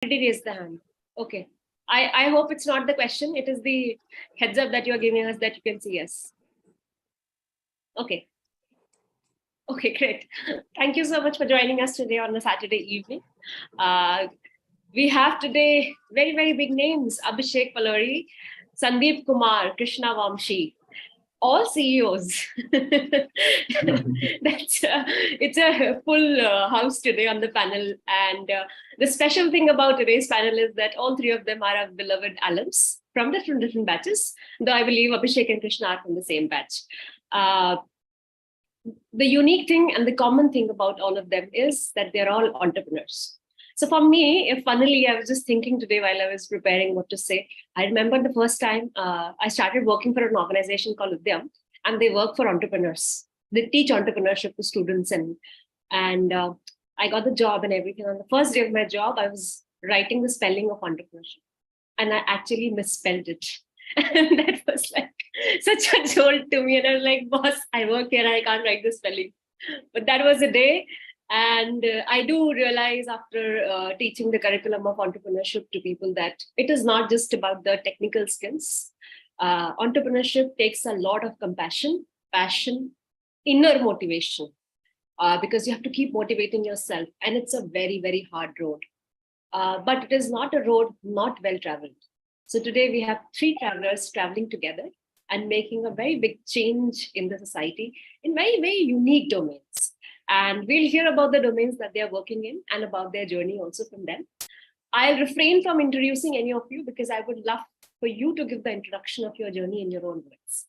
already raised the hand. Okay. I hope it's not the question. It is the heads up that you're giving us that you can see us. Okay. Okay, great. Thank you so much for joining us today on a Saturday evening. We have today very, very big names: Abhishek Palori, Sandeep Kumar, Krishna Vamshi, all CEOs. It's a full house today on the panel. And the special thing about today's panel is that all three of them are our beloved alums from different batches, though I believe Abhishek and Krishna are from the same batch. The unique thing and the common thing about all of them is that they're all entrepreneurs. So for me, funnily, I was just thinking today while I was preparing what to say. I remember the first time I started working for an organization called ISDM, and they work for entrepreneurs. They teach entrepreneurship to students, and I got the job and everything. On the first day of my job, I was writing the spelling of entrepreneurship, and I actually misspelled it. And that was like such a jolt to me. And I was like, boss, I work here and I can't write the spelling. But that was a day. And I do realize after teaching the curriculum of entrepreneurship to people that it is not just about the technical skills. Entrepreneurship takes a lot of compassion, passion, inner motivation, because you have to keep motivating yourself. And it's a very, very hard road. But it is not a road not well traveled. So today we have three travelers traveling together and making a very big change in the society in very, very unique domains. And we'll hear about the domains that they are working in and about their journey also from them. I'll refrain from introducing any of you because I would love for you to give the introduction of your journey in your own words.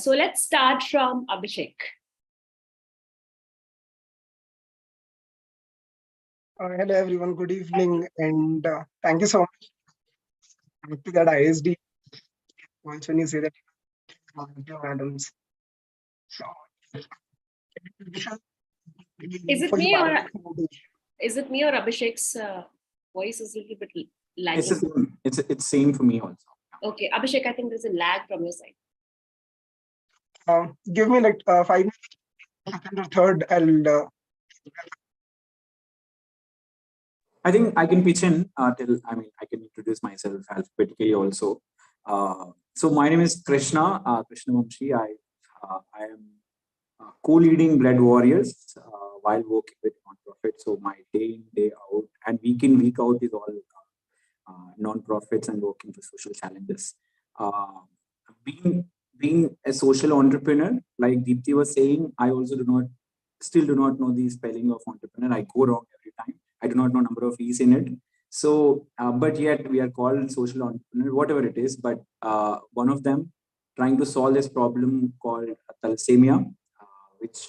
So let's start from Abhishek. Hello, everyone. Good evening. And thank you so much. To that ISD, once when you say that, madams. So, is it me or Abhishek's voice is a little bit lagging? It's same for me also. Okay, Abhishek, I think there's a lag from your side. Give me like 5 minutes, second or third. I think I can pitch in I can introduce myself alphabetically also. So my name is Krishna Vamshi. I am co-leading Blood Warriors while working with non-profits. So my day in, day out, and week in, week out is all non-profits and working for social challenges. Being a social entrepreneur, like Deepthi was saying, I also still do not know the spelling of entrepreneur. I go wrong every time. I do not know number of E's in it. So, but yet we are called social entrepreneur, whatever it is. But one of them trying to solve this problem called thalassemia, which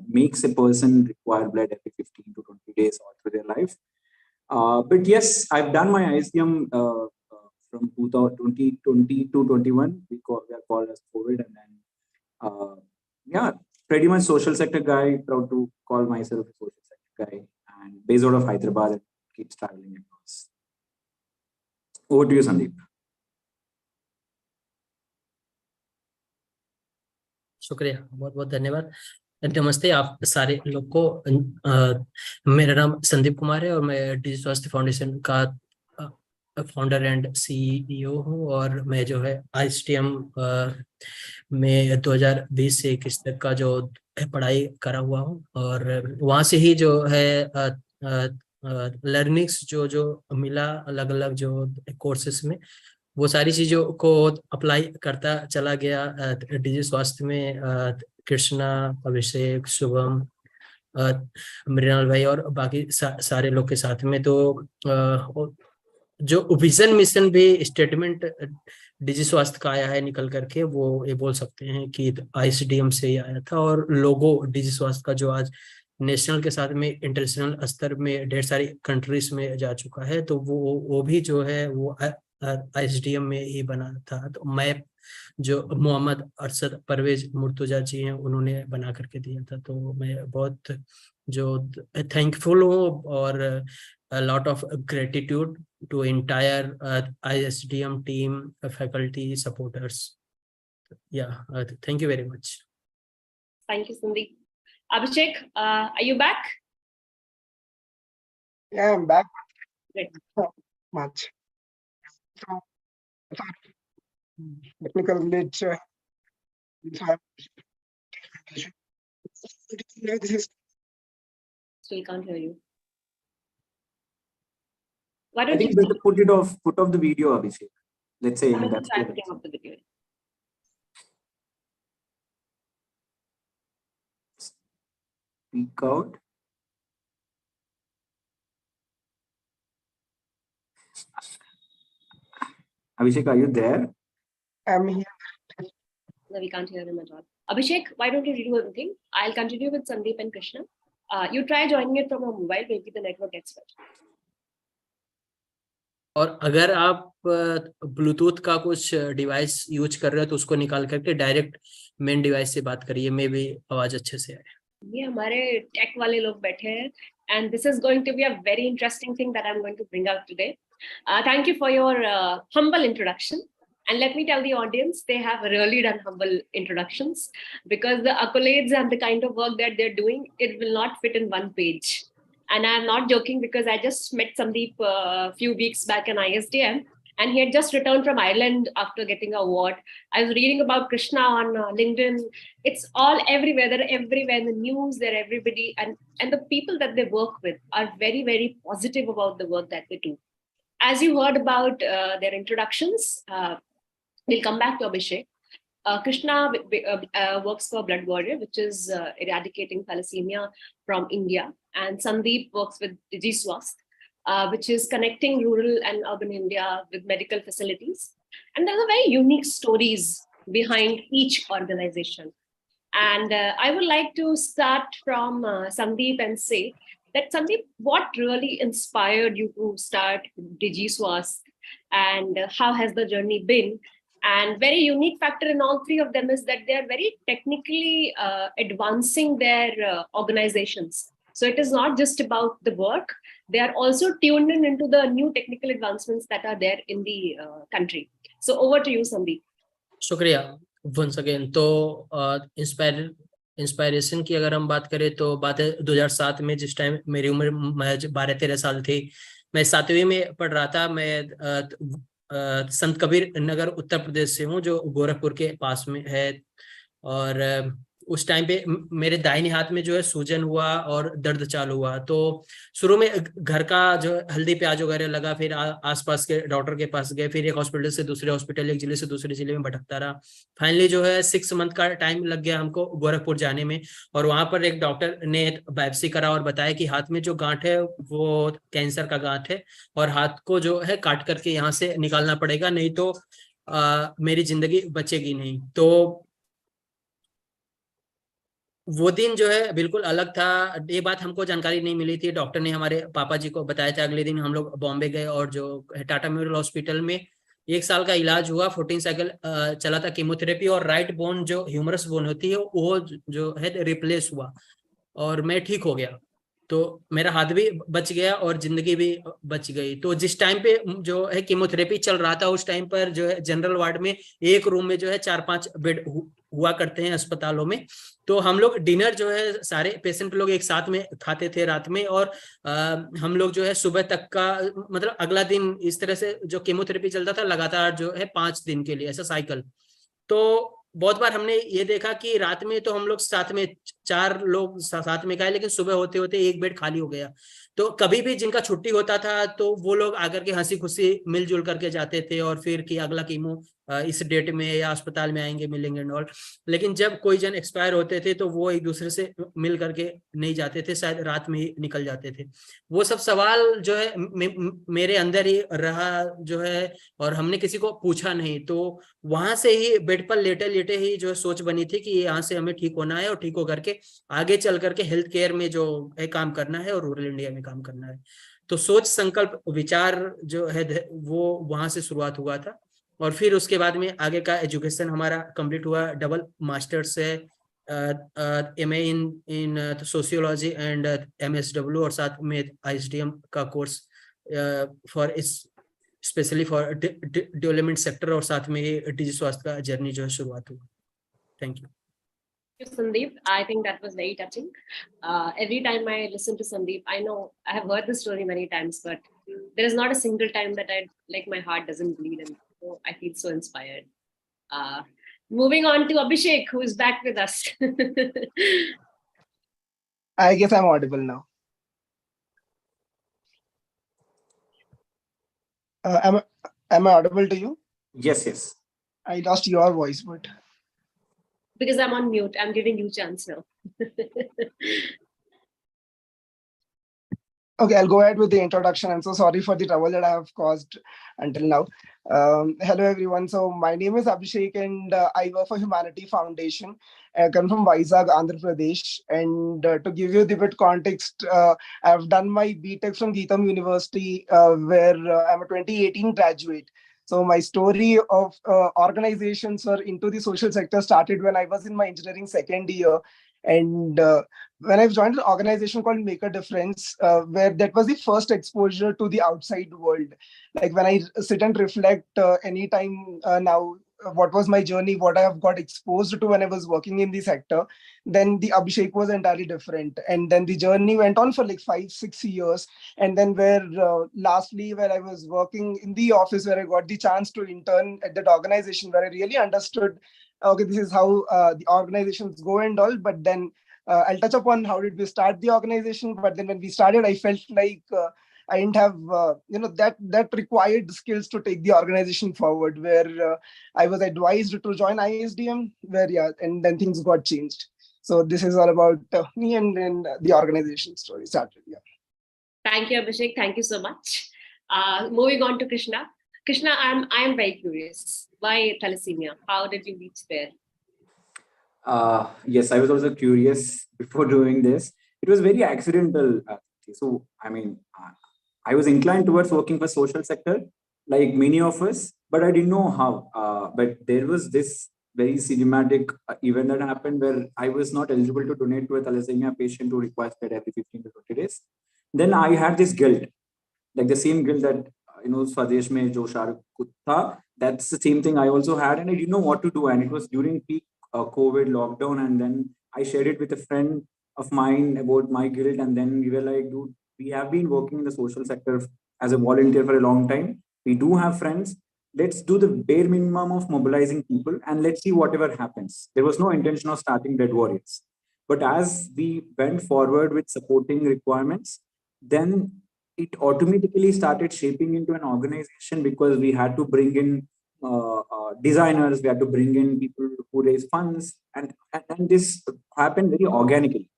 makes a person require blood every 15 to 20 days all through their life. But yes, I've done my ISDM from 2020 to 21. We are called as COVID, and then pretty much social sector guy. Proud to call myself a social sector guy, and based out of Hyderabad and keeps traveling across. Over to you, Sandeep. शुक्रिया, बहुत बहुत धन्यवाद। नमस्ते आप सारे लोग को। मेरा नाम संदीप कुमार है और मैं डिजिटल स्वास्थ्य फाउंडेशन का फाउंडर एंड सीईओ हूँ। और मैं जो है ISDM में 2020 से 21 तक का जो पढ़ाई करा हुआ हूँ, और वहाँ से ही जो है लर्निंग्स जो मिला अलग अलग जो कोर्सेस में, वो सारी चीज़ों को अप्लाई करता चला गया डिजिटल स्वास्थ्य में। कृष्णा, अभिषेक, शुभम, मृणाल भाई और बाकी सारे लोग के साथ में। तो जो विजन मिशन भी स्टेटमेंट डिजिटल स्वास्थ्य का आया है निकल करके, वो ये बोल सकते हैं कि ISDM से ही आया था। और लोगो डिजिटल स्वास्थ्य का जो आज नेशनल के साथ में इंटरनेशनल स्तर में ढेर सारी कंट्रीज में जा चुका है, तो वो भी जो है वो ISDM में ही बना था। तो मैप जो मोहम्मद अरशद परवेज मुर्तजा जी हैं उन्होंने बना करके दिया था। तो मैं बहुत जो थैंकफुल हूँ और lot of gratitude to entire ISDM team, faculty, supporters. Thank you very much. Thank you, Sandeep. Abhishek, are you back? Yeah, I'm back. Great. much. So, technical glitch. This is Still can't hear you. Why I don't think you better put off the video, Abhishek. Let's say that's try good. putting up the video? Speak out. Abhishek, are you there? I'm here. No, we can't hear him at all. Abhishek, why don't you do one thing? I'll continue with Sandeep and Krishna. You try joining it from a mobile, maybe the network gets better. और अगर आप Bluetooth का कुछ device use कर रहे हो तो उसको निकाल करके डायरेक्ट मेन डिवाइस से बात करिए, मे भी आवाज अच्छे से आए। ये हमारे टेक वाले लोग बैठे हैं, and this is going to be a very interesting thing that I'm going to bring out today. Thank you for your humble introduction. And let me tell the audience, they have really done humble introductions, because the accolades and the kind of work that they're doing, it will not fit in one page. And I'm not joking, because I just met Sandeep a few weeks back in ISDM, and he had just returned from Ireland after getting an award. I was reading about Krishna on LinkedIn. It's all everywhere. They're everywhere in the news. They're everybody. And the people that they work with are very, very positive about the work that they do. As you heard about their introductions, we'll come back to Abhishek. Krishna works for Blood Warrior, which is eradicating thalassemia from India. And Sandeep works with DigiSwast, which is connecting rural and urban India with medical facilities. And there are very unique stories behind each organization. And I would like to start from Sandeep and say that, Sandeep, what really inspired you to start DigiSwast, and how has the journey been? And very unique factor in all three of them is that they are very technically advancing their organizations. So it is not just about the work, they are also tuned in into the new technical advancements that are there in the country. So over to you, Sandeep. शुक्रिया once again. तो inspiration की अगर हम बात करें तो बात है 2007 में, जिस टाइम मेरी उम्र 12-13 साल थी। मैं 7वीं में पढ़ रहा था। मैं संत कबीर नगर उत्तर प्रदेश से हूँ, जो गोरखपुर के पास में है। और उस टाइम पे मेरे दाहिने हाथ में जो है सूजन हुआ और दर्द चालू हुआ। तो शुरू में घर का जो हल्दी प्याज वगैरह लगा, फिर आसपास के डॉक्टर के पास गए, फिर एक हॉस्पिटल से दूसरे हॉस्पिटल, एक जिले से दूसरे जिले में भटकता रहा। फाइनली जो है 6 मंथ का टाइम लग गया हमको गोरखपुर जाने में। और वहां पर एक डॉक्टर ने बायोप्सी करा और बताया कि हाथ में जो गांठ है वो कैंसर का गांठ है, और हाथ को जो है काट करके यहाँ से निकालना पड़ेगा, नहीं तो मेरी जिंदगी बचेगी नहीं। तो वो दिन जो है बिल्कुल अलग था। ये बात हमको जानकारी नहीं मिली थी, डॉक्टर ने हमारे पापा जी को बताया था। अगले दिन हम लोग बॉम्बे गए और जो टाटा मेमोरियल हॉस्पिटल में 1 साल का इलाज हुआ। 14 साइकिल चला था कीमोथेरेपी, और राइट बोन जो ह्यूमरस बोन होती है वो जो है रिप्लेस हुआ और मैं ठीक हो गया। तो मेरा हाथ भी बच गया और जिंदगी भी बच गई। तो जिस टाइम पे जो है कीमोथेरेपी चल रहा था, उस टाइम पर जो है जनरल वार्ड में एक रूम में जो है 4-5 बेड हुआ करते हैं अस्पतालों में। तो हम लोग डिनर जो है सारे पेशेंट लोग एक साथ में खाते थे रात में, और हम लोग जो है सुबह तक का, मतलब अगला दिन इस तरह से जो कीमोथेरेपी चलता था लगातार जो है 5 दिन के लिए ऐसा साइकिल। तो बहुत बार हमने ये देखा कि रात में तो हम लोग साथ में 4 लोग साथ में खाए, लेकिन सुबह होते होते एक बेड खाली हो गया। तो कभी भी जिनका छुट्टी होता था तो वो लोग आकर के हंसी खुशी मिलजुल करके जाते थे, और फिर कि अगला कीमो इस डेट में या अस्पताल में आएंगे, मिलेंगे एंड ऑल। लेकिन जब कोई जन एक्सपायर होते थे तो वो एक दूसरे से मिल करके नहीं जाते थे, शायद रात में ही निकल जाते थे। वो सब सवाल जो है मेरे अंदर ही रहा जो है, और हमने किसी को पूछा नहीं। तो वहां से ही बेड पर लेटे लेटे ही जो सोच बनी थी कि यहाँ से हमें ठीक होना है, और ठीक होकर के आगे चल करके हेल्थ केयर में जो है काम करना है और रूरल इंडिया में काम करना है। तो सोच संकल्प विचार जो है वो वहां से शुरुआत हुआ था। और फिर उसके बाद में आगे का एजुकेशन हमारा कंप्लीट हुआ। डबल मास्टर्स है, MA in sociology and MSW, और साथ में ISDM का course for specially for development sector, और साथ में DigiSwast का जर्नी जो है शुरुआत हुआ। Thank you. Sandeep, I think that was very touching. Every time I listen to Sandeep, I know I have heard the story many times, but There is not a single time that my heart doesn't bleed, and I feel so inspired. Moving on to Abhishek, who is back with us. I guess I'm audible now. Am I audible to you? Yes, yes. I lost your voice, but Because I'm on mute, I'm giving you a chance now. okay, I'll go ahead with the introduction. I'm so sorry for the trouble that I have caused until now. Hello, everyone. So my name is Abhishek, and I work for Humanity Foundation. I come from Vizag, Andhra Pradesh. And to give you the bit context, I've done my BTech from Geetam University, where I'm a 2018 graduate. So my story of organizations or into the social sector started when I was in my engineering second year. And when I've joined an organization called Make a Difference, where that was the first exposure to the outside world. Like when I sit and reflect anytime now, what was my journey, what I have got exposed to when I was working in the sector, then the Abhishek was entirely different. And then the journey went on for like 5-6 years. And then lastly, where I was working in the office, where I got the chance to intern at that organization, where I really understood, okay, this is how the organizations go and all. But then I'll touch upon how did we start the organization. But then when we started, I felt like I didn't have that required skills to take the organization forward. Where I was advised to join ISDM, and then things got changed. So this is all about me and then the organization story started. Yeah. Thank you, Abhishek. Thank you so much. Moving on to Krishna. Krishna, I am very curious. Why thalassemia? How did you reach there? Yes, I was also curious before doing this. It was very accidental. So, I mean, I was inclined towards working for social sector, like many of us, but I didn't know how. But there was this very cinematic event that happened where I was not eligible to donate to a thalassemia patient who requires blood every 15 to 20 days. Then I had this guilt, like the same guilt that Swadesh mein jo Shahrukh tha, that's the same thing I also had, and I didn't know what to do. And it was during peak COVID lockdown, and then I shared it with a friend of mine about my guilt, and then we were like, dude, we have been working in the social sector as a volunteer for a long time. We do have friends. Let's do the bare minimum of mobilizing people, and let's see whatever happens. There was no intention of starting Dead Warriors, but as we went forward with supporting requirements, then it automatically started shaping into an organization because we had to bring in designers, we had to bring in people who raise funds, and this happened very organically.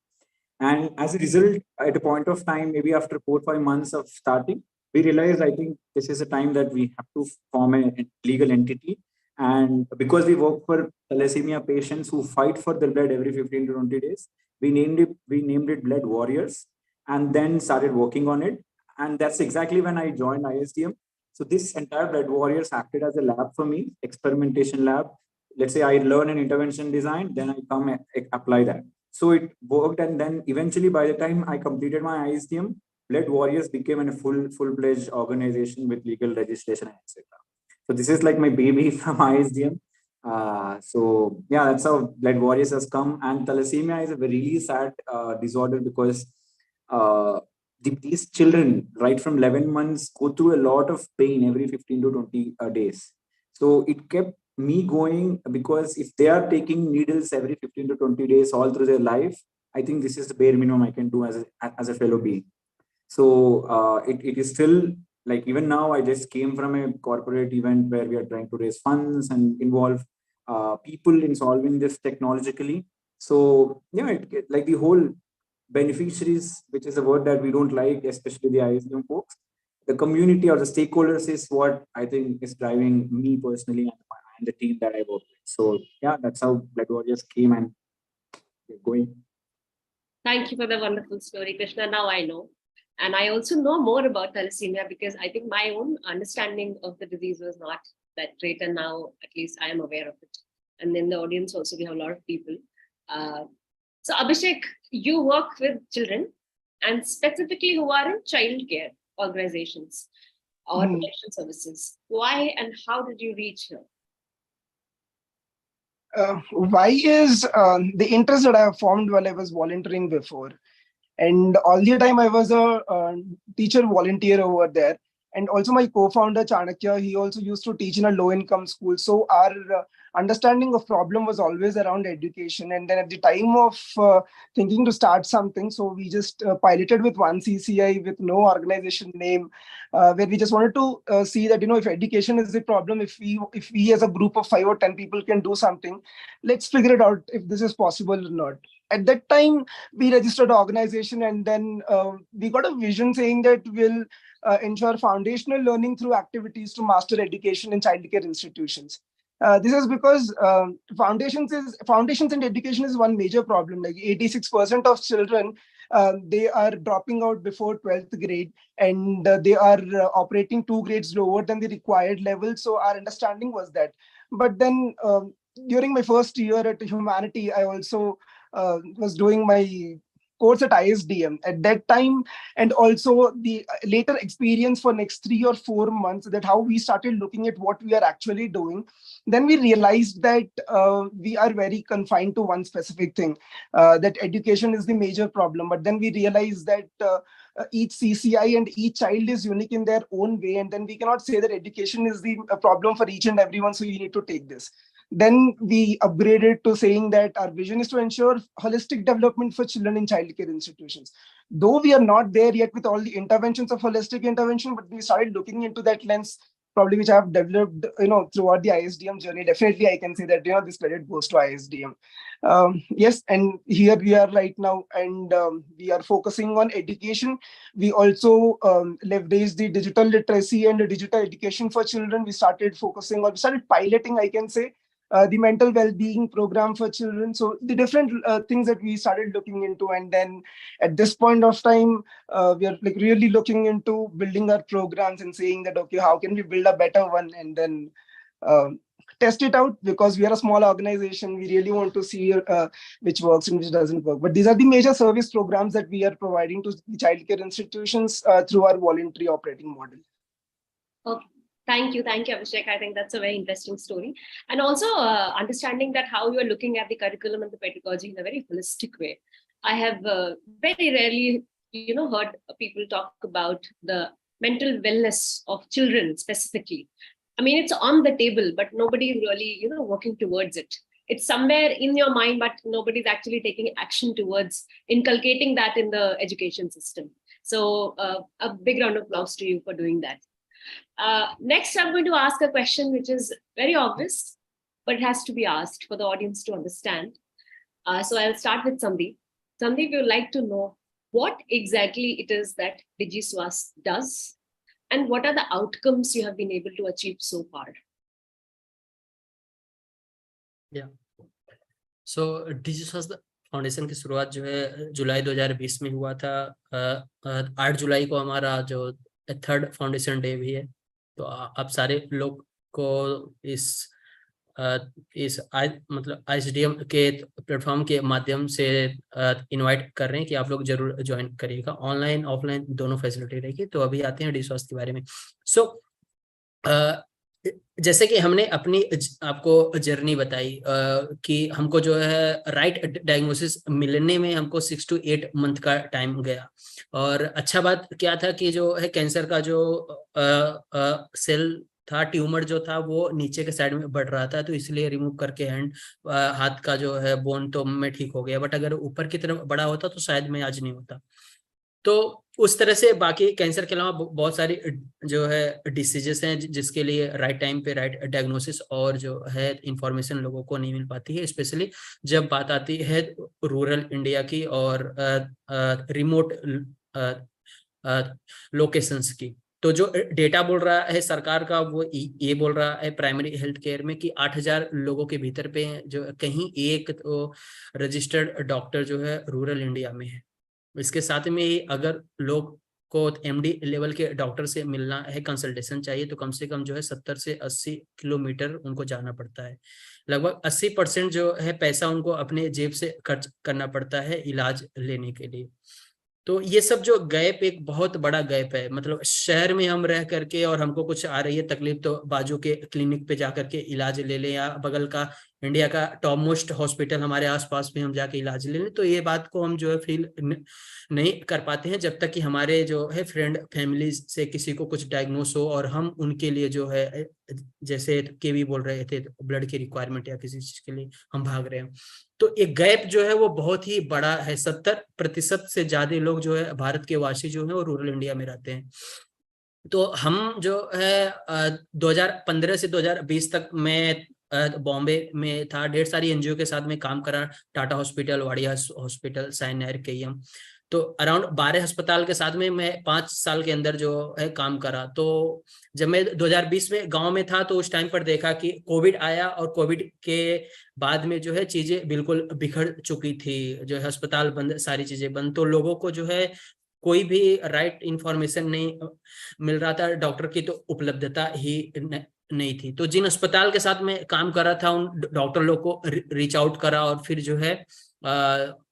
And as a result, at a point of time, maybe after 4 or 5 months of starting, we realized I think this is a time that we have to form a legal entity. And because we work for thalassemia patients who fight for their blood every 15 to 20 days, we named it Blood Warriors, and then started working on it. And that's exactly when I joined ISDM. So this entire Blood Warriors acted as a lab for me, experimentation lab. Let's say I learn an intervention design, then I come and apply that. So it worked, and then eventually, by the time I completed my ISDM, Blood Warriors became a full-fledged organization with legal registration, etc. So this is like my baby from ISDM. So yeah, that's how Blood Warriors has come. And thalassemia is a really sad disorder because these children, right from 11 months, go through a lot of pain every 15 to 20 days. So it kept me going because if they are taking needles every 15 to 20 days all through their life, I think this is the bare minimum I can do as a fellow being. So it is still like, even now, I just came from a corporate event where we are trying to raise funds and involve people in solving this technologically. So yeah, like the whole beneficiaries, which is a word that we don't like, especially the ISDM folks, the community or the stakeholders is what I think is driving me personally and the team that I work with. So yeah, that's how Blood Warriors came, and we're going. Thank you for the wonderful story, Krishna. Now I know. And I also know more about thalassemia because I think my own understanding of the disease was not that great. And now at least I am aware of it. And in the audience also, we have a lot of people. So Abhishek, you work with children and specifically who are in child care organizations or protection services. Why and how did you reach here? Why is the interest that I have formed while I was volunteering before. and all the time I was a teacher volunteer over there. And also my co-founder Chanakya, he also used to teach in a low-income school. So our understanding of problem was always around education. And then at the time of thinking to start something, so we just piloted with one CCI with no organization name, where we just wanted to see that, if education is the problem, if we as a group of 5 or 10 people can do something, let's figure it out if this is possible or not. At that time, we registered an organization, and then we got a vision saying that we'll ensure foundational learning through activities to master education in childcare institutions. This is because foundations in education is one major problem. Like 86% of children, they are dropping out before 12th grade, and they are operating 2 grades lower than the required level. So our understanding was that. But then during my first year at Humanity, I also was doing my course at ISDM at that time, and also the later experience for next 3 or 4 months, that how we started looking at what we are actually doing. Then we realized that we are very confined to one specific thing, that education is the major problem. But then we realized that each CCI and each child is unique in their own way, and then we cannot say that education is the problem for each and everyone, so you need to take this. Then we upgraded to saying that our vision is to ensure holistic development for children in childcare institutions. Though we are not there yet with all the interventions of holistic intervention, but we started looking into that lens, probably which I have developed, throughout the ISDM journey. Definitely, I can say that, this credit goes to ISDM. Yes, and here we are right now, and we are focusing on education. We also leverage the digital literacy and the digital education for children. We started piloting, I can say, the mental well-being program for children. So the different things that we started looking into, and then at this point of time, we are like really looking into building our programs and saying that, okay, how can we build a better one, and then test it out, because we are a small organization. We really want to see which works and which doesn't work. But these are the major service programs that we are providing to the childcare institutions through our voluntary operating model. Okay. Thank you, Abhishek. I think that's a very interesting story. And also understanding that how you're looking at the curriculum and the pedagogy in a very holistic way. I have very rarely, heard people talk about the mental wellness of children specifically. I mean, it's on the table, but nobody is really, working towards it. It's somewhere in your mind, but nobody's actually taking action towards inculcating that in the education system. So a big round of applause to you for doing that. Next, I'm going to ask a question which is very obvious, but it has to be asked for the audience to understand. So I'll start with Sandeep. Sandeep, we would like to know what exactly it is that DigiSwast does, and what are the outcomes you have been able to achieve so far? Yeah. So DigiSwast foundation की शुरुआत जो है जुलाई 2020 में हुआ था। 8 जुलाई को हमारा जो 3rd फाउंडेशन डे भी है। तो आप सारे लोग को इस मतलब ISDM के प्लेटफॉर्म के माध्यम से इनवाइट कर रहे हैं कि आप लोग जरूर ज्वाइन करिएगा। ऑनलाइन ऑफलाइन दोनों फैसिलिटी रहेगी। तो अभी आते हैं DigiSwast के बारे में। जैसे कि हमने अपनी आपको जर्नी बताई कि हमको जो है राइट डायग्नोसिस मिलने में हमको 6 to 8 मंथ का टाइम गया। और अच्छा बात क्या था कि जो है कैंसर का जो सेल था, ट्यूमर जो था वो नीचे के साइड में बढ़ रहा था, तो इसलिए रिमूव करके हाथ का जो है बोन तो में ठीक हो गया। बट अगर ऊपर की तरफ बड़ा होता तो शायद मैं आज नहीं होता। तो उस तरह से बाकी कैंसर के अलावा बहुत सारी जो है डिसीजेस हैं जिसके लिए राइट टाइम पे राइट डायग्नोसिस और जो है इंफॉर्मेशन लोगों को नहीं मिल पाती है, स्पेशली जब बात आती है रूरल इंडिया की और रिमोट लोकेशंस की। तो जो डेटा बोल रहा है सरकार का वो ये बोल रहा है प्राइमरी हेल्थ केयर में कि 8000 लोगों के भीतर पे जो कहीं एक तो रजिस्टर्ड डॉक्टर जो है रूरल इंडिया में है। इसके साथ में ही अगर लोग को MD लेवल के डॉक्टर से मिलना है, कंसल्टेशन चाहिए, तो कम से कम जो है 70 से 80 किलोमीटर उनको जाना पड़ता है। लगभग 80% जो है पैसा उनको अपने जेब से खर्च करना पड़ता है इलाज लेने के लिए। तो ये सब जो गैप एक बहुत बड़ा गैप है, मतलब शहर में हम रह करके और हमको कुछ आ रही है तकलीफ तो बाजू के क्लिनिक पे जाकर के इलाज ले लें, या बगल का इंडिया का टॉप मोस्ट हॉस्पिटल हमारे आसपास में हम जाके इलाज ले लें, तो ये बात को हम जो है फील नहीं कर पाते हैं जब तक कि हमारे जो है फ्रेंड फैमिली से किसी को कुछ डायग्नोस हो और हम उनके लिए जो है, जैसे केवी बोल रहे थे, ब्लड की रिक्वायरमेंट या किसी चीज के लिए हम भाग रहे हैं। तो एक गैप जो है वो बहुत ही बड़ा है। 70% से ज्यादा लोग जो है भारत के वासी जो है वो रूरल इंडिया में रहते हैं। तो हम जो है 2015 से 2020 तक मैं बॉम्बे में था, ढेर सारी एनजीओ के साथ में काम करा, टाटा हॉस्पिटल, वाडिया हॉस्पिटल, साइन नेहर, केईएम, तो अराउंड 12 अस्पताल के साथ में मैं 5 साल के अंदर जो है काम करा। तो जब मैं 2020 में गांव में था तो उस टाइम पर देखा कि कोविड आया और कोविड के बाद में जो है चीजें बिल्कुल बिखर चुकी थी, जो है अस्पताल बंद, सारी चीजें बंद, तो लोगों को जो है कोई भी राइट इंफॉर्मेशन नहीं मिल रहा था, डॉक्टर की तो उपलब्धता ही नहीं थी। तो जिन अस्पताल के साथ में काम कर रहा था उन डॉक्टर लोग को रीच आउट करा, और फिर जो है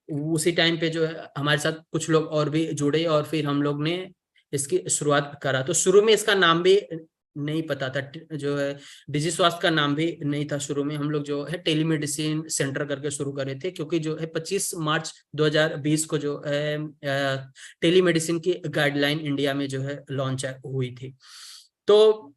उसी टाइम पे जो है हमारे साथ कुछ लोग और भी जुड़े और फिर हम लोग ने इसकी शुरुआत करा। तो शुरू में इसका नाम भी नहीं पता था, जो है डिजी स्वास्थ्य का नाम भी नहीं था शुरू में। हम लोग जो है टेलीमेडिसिन सेंटर करके शुरू करे थे, क्योंकि जो है 25 मार्च 2020 को जो है टेलीमेडिसिन की गाइडलाइन इंडिया में जो है लॉन्च हुई थी। तो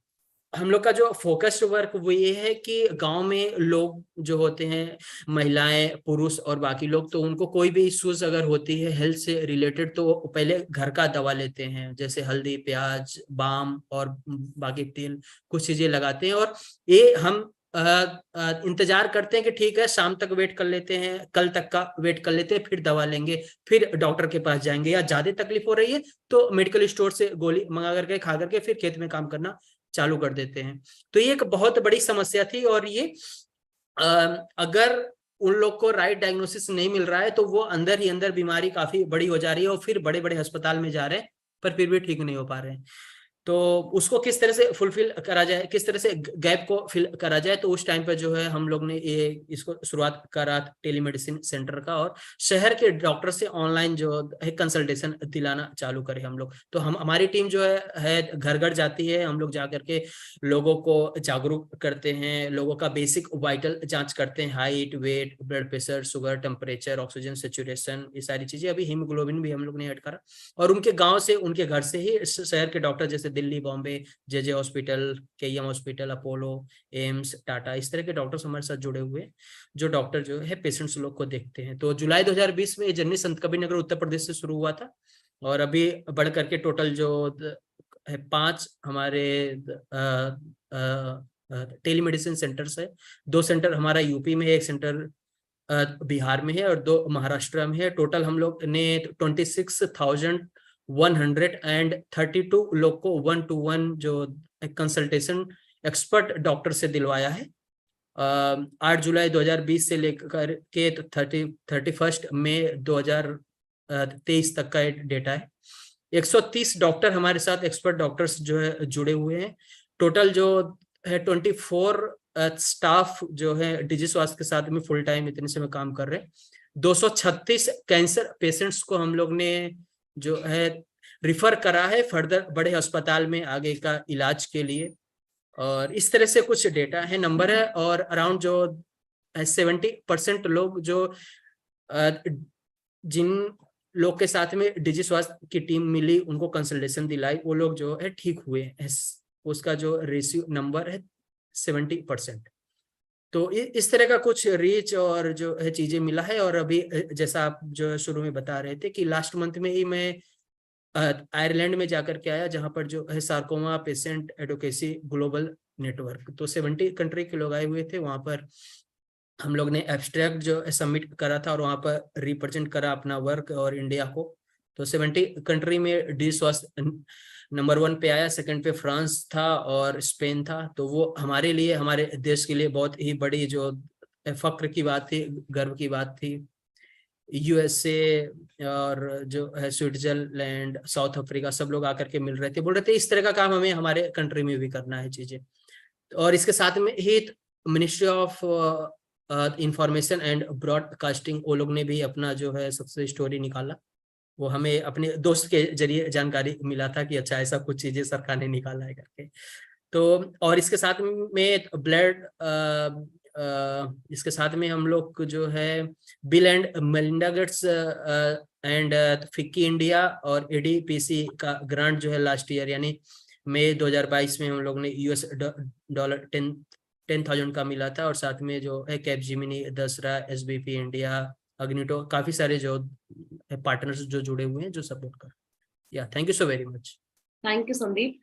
हम लोग का जो फोकस्ड वर्क वो ये है कि गांव में लोग जो होते हैं, महिलाएं, पुरुष और बाकी लोग, तो उनको कोई भी इश्यूज अगर होती है हेल्थ से रिलेटेड तो वो पहले घर का दवा लेते हैं, जैसे हल्दी, प्याज, बाम और बाकी तेल, कुछ चीजें लगाते हैं, और ये हम इंतजार करते हैं कि ठीक है शाम तक वेट कर लेते हैं, कल तक का वेट कर लेते हैं, फिर दवा लेंगे, फिर डॉक्टर के पास जाएंगे, या ज्यादा तकलीफ हो रही है तो मेडिकल स्टोर से गोली मंगा करके खा करके फिर खेत में काम करना चालू कर देते हैं। तो ये एक बहुत बड़ी समस्या थी, और ये अगर उन लोग को राइट डायग्नोसिस नहीं मिल रहा है तो वो अंदर ही अंदर बीमारी काफी बड़ी हो जा रही है और फिर बड़े बड़े अस्पताल में जा रहे हैं पर फिर भी ठीक नहीं हो पा रहे हैं। तो उसको किस तरह से फुलफिल करा जाए, किस तरह से गैप को फिल करा जाए, तो उस टाइम पे जो है हम लोग ने ये इसको शुरुआत करा टेलीमेडिसिन सेंटर का, और शहर के डॉक्टर से ऑनलाइन जो है कंसल्टेशन दिलाना चालू करे हम लोग। तो हमारी टीम जो है घर घर जाती है, हम लोग जा करके लोगों को जागरूक करते हैं, लोगों का बेसिक वाइटल जांच करते हैं, height, weight, blood pressure, sugar, temperature, oxygen saturation, ये सारी चीजें। अभी हीमोग्लोबिन भी हम लोग ने ऐड करा, और उनके गाँव से, उनके घर से ही शहर के डॉक्टर जैसे Delhi, Bombay, J hospital, KEM hospital, Apollo, AIIMS, Tata, इस तरह के डॉक्टर्स हमारे साथ जुड़े हुए हैं, जो डॉक्टर जो है पेशेंट्स लोग को देखते हैं। तो जुलाई 2020 में जर्नी संत कबीरनगर उत्तर प्रदेश से शुरू हुआ था, और अभी बढ़ करके टोटल जो है 5 हमारे टेलीमेडिसिन सेंटर्स है। 2 सेंटर हमारा यूपी में है, 1 सेंटर बिहार में है और 2 महाराष्ट्र में है। टोटल हम लोग ने 26,132 लोग को 1-to-1 जो कंसल्टेशन एक्सपर्ट डॉक्टर से दिलवाया है। 8 जुलाई 2020 से लेकर के 31 मई 2023 तक का डेटा है। 130 डॉक्टर हमारे साथ एक्सपर्ट डॉक्टर्स जो है जुड़े हुए हैं। टोटल जो है 24 स्टाफ जो है डिजी स्वास्थ्य के साथ में फुल टाइम इतने से में काम कर रहे हैं। 236 कैंसर पेशेंट्स को हम लोग ने जो है रिफर करा है फर्दर बड़े अस्पताल में आगे का इलाज के लिए। और इस तरह से कुछ डेटा है, नंबर है। और अराउंड जो 70% लोग जो जिन लोग के साथ में डिजी स्वास्थ्य की टीम मिली, उनको कंसल्टेशन दिलाई, वो लोग जो है ठीक हुए हैं। उसका जो रेशियो नंबर है 70%। तो इस तरह का कुछ रीच और जो है चीजें मिला है। और अभी जैसा आप जो शुरू में बता रहे थे कि लास्ट मंथ में ही मैं आयरलैंड में जाकर के आया, जहां पर जो है sarcoma patient advocacy global network, तो 70 कंट्री के लोग आए हुए थे। वहां पर हम लोग ने एब्स्ट्रैक्ट जो सबमिट करा था और वहां पर रिप्रेजेंट करा अपना वर्क और इंडिया को। तो 70 कंट्री में डी स्वास्थ्य नंबर 1 पे आया, 2nd पे फ्रांस था और स्पेन था। तो वो हमारे लिए, हमारे देश के लिए बहुत ही बड़ी जो फक्र की बात थी, गर्व की बात थी। यूएसए और जो है स्विट्जरलैंड, साउथ अफ्रीका, सब लोग आकर के मिल रहे थे, बोल रहे थे इस तरह का काम हमें हमारे कंट्री में भी करना है चीजें। और इसके साथ में ही ministry of information and broadcasting, वो लोग ने भी अपना जो है सक्सेस स्टोरी निकाला। वो हमें अपने दोस्त के जरिए जानकारी मिला था कि अच्छा ऐसा कुछ चीजें सरकार ने निकाला है करके। तो और इसके साथ में ब्लड इसके साथ में हम लोग जो है bill and Melinda Gates and FICCI India और एडीपीसी का ग्रांट जो है लास्ट ईयर यानी मई 2022 में हम लोग ने $10,000 का मिला था, और साथ में जो है कैपजिमिनी, दसरा, एसबीपी इंडिया, अग्निटो, काफी सारे जो पार्टनर्स जो जुड़े हुए हैं जो सपोर्ट कर। या thank you so very much. Thank you Sandeep.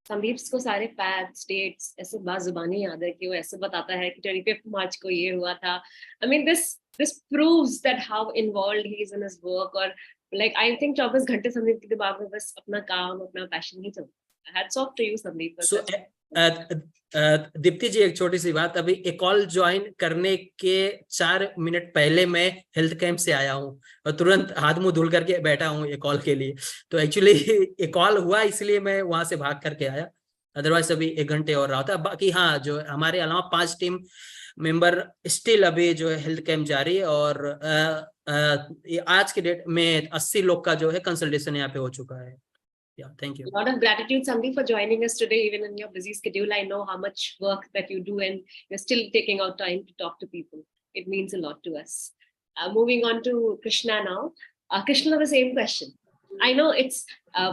Sandeep को सारे फैक्ट्स डेट्स ऐसे बाजुबानी याद है कि वो ऐसे बताता है कि 25 मार्च को ये हुआ था। I mean this proves that how involved he is in his work, और लाइक आई थिंक 24 घंटे संदीप के दिमाग में बस अपना काम, अपना पैशन ही चलता है। Hats off to you Sandeep. So Deepti ji, एक छोटी सी बात, अभी एक कॉल ज्वाइन करने के 4 मिनट पहले मैं हेल्थ कैंप से आया हूँ और तुरंत हाथ मुंह धुल करके बैठा हूँ एक कॉल के लिए। तो एक्चुअली एक कॉल हुआ इसलिए मैं वहां से भाग करके आया, अदरवाइज अभी 1 घंटे और रहा था। बाकी हाँ, जो हमारे अलावा 5 टीम मेंबर स्टिल अभी जो है हेल्थ कैंप जारी है, और आज के डेट में 80 लोग का जो है कंसल्टेशन यहाँ पे हो चुका है। Yeah, thank you. A lot of gratitude, Sandeep, for joining us today, even in your busy schedule. I know how much work that you do, and you're still taking out time to talk to people. It means a lot to us. Moving on to Krishna now. Krishna, the same question. I know it's